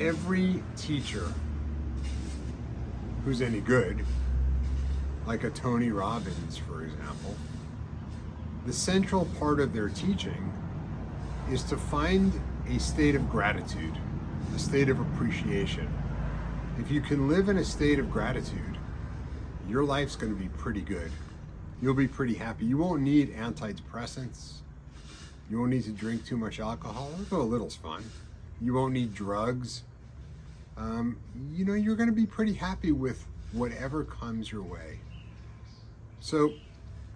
every teacher who's any good, like a Tony Robbins, for example, the central part of their teaching is to find a state of gratitude, a state of appreciation. If you can live in a state of gratitude, your life's going to be pretty good. You'll be pretty happy. You won't need antidepressants. You won't need to drink too much alcohol, although a little's fun. You won't need drugs. You're going to be pretty happy with whatever comes your way. So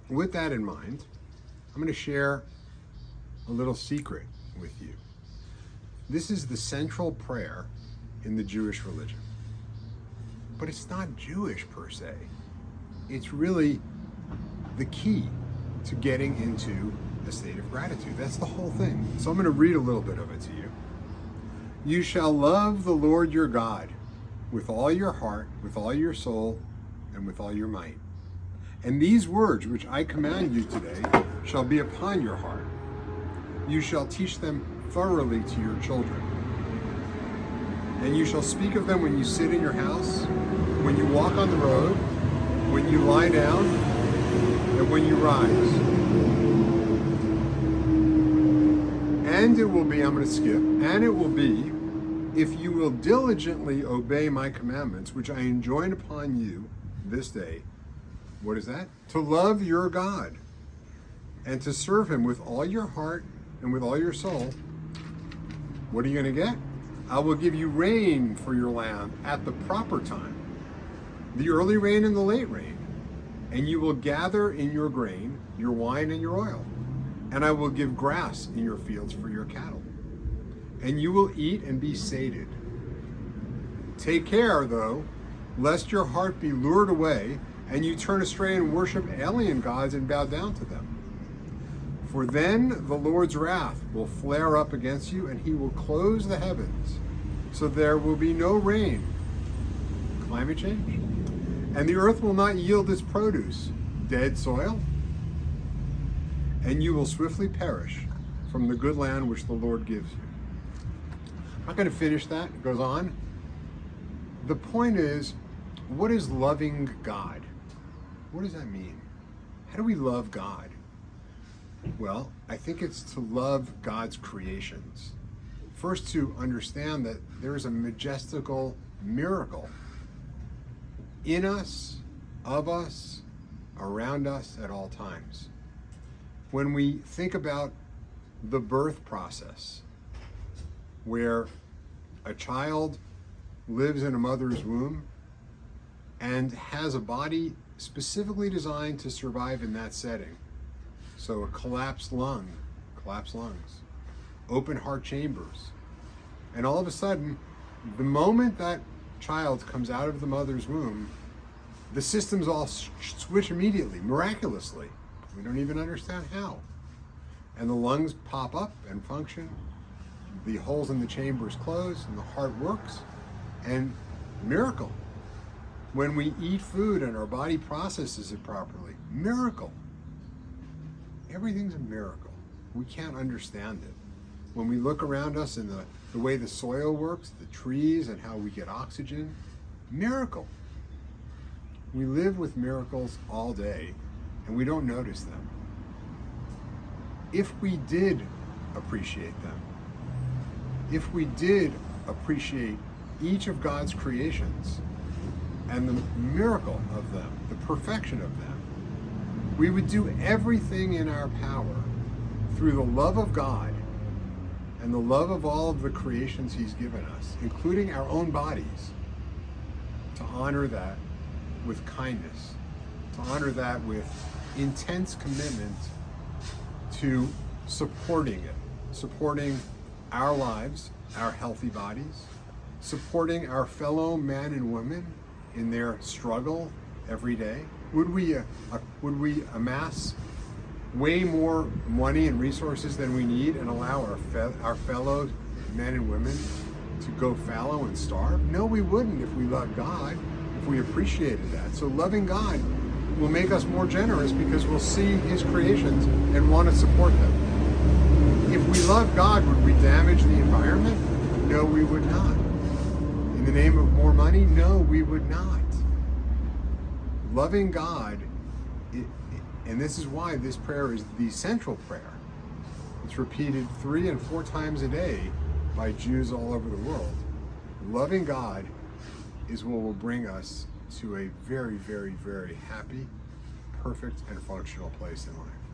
with that in mind, I'm going to share a little secret with you. This is the central prayer in the Jewish religion. But it's not Jewish per se. It's really the key to getting into a state of gratitude. That's the whole thing. So I'm going to read a little bit of it to you. You shall love the Lord your God with all your heart, with all your soul, and with all your might. And these words which I command you today shall be upon your heart. You shall teach them thoroughly to your children. And you shall speak of them when you sit in your house, when you walk on the road, when you lie down, and when you rise. And it will be, I'm going to skip, and it will be, if you will diligently obey my commandments, which I enjoin upon you this day. What is that? To love your God and to serve him with all your heart and with all your soul. What are you going to get? I will give you rain for your land at the proper time, the early rain and the late rain, and you will gather in your grain, your wine and your oil, and I will give grass in your fields for your cattle, and you will eat and be sated. Take care, though, lest your heart be lured away, and you turn astray and worship alien gods and bow down to them. For then the Lord's wrath will flare up against you, and he will close the heavens, so there will be no rain. Climate change. And the earth will not yield its produce, dead soil, and you will swiftly perish from the good land which the Lord gives you. I'm not going to finish that. It goes on. The point is, what is loving God? What does that mean? How do we love God? Well, I think it's to love God's creations. First, to understand that there is a majestical miracle in us, of us, around us at all times. When we think about the birth process, where a child lives in a mother's womb and has a body specifically designed to survive in that setting. So a collapsed lungs, open heart chambers. And all of a sudden, the moment that child comes out of the mother's womb, the systems all switch immediately, miraculously. We don't even understand how. And the lungs pop up and function, the holes in the chambers close, and the heart works, and miracle. When we eat food and our body processes it properly, miracle. Everything's a miracle. We can't understand it. When we look around us and the way the soil works, the trees and how we get oxygen, miracle. We live with miracles all day and we don't notice them. If we did appreciate them, if we did appreciate each of God's creations and the miracle of them, the perfection of them, we would do everything in our power through the love of God and the love of all of the creations he's given us, including our own bodies, to honor that with kindness, to honor that with intense commitment to supporting it, supporting our lives, our healthy bodies, supporting our fellow men and women in their struggle every day. Would we amass way more money and resources than we need and allow our fellow men and women to go fallow and starve? No, we wouldn't if we loved God, if we appreciated that. So loving God will make us more generous because we'll see his creations and want to support them. If we love God, would we damage the environment? No, we would not. name of more money? No, we would not. Loving God, and this is why this prayer is the central prayer. It's repeated 3 and 4 times a day by Jews all over the world. Loving God is what will bring us to a very, very, very happy, perfect, and functional place in life.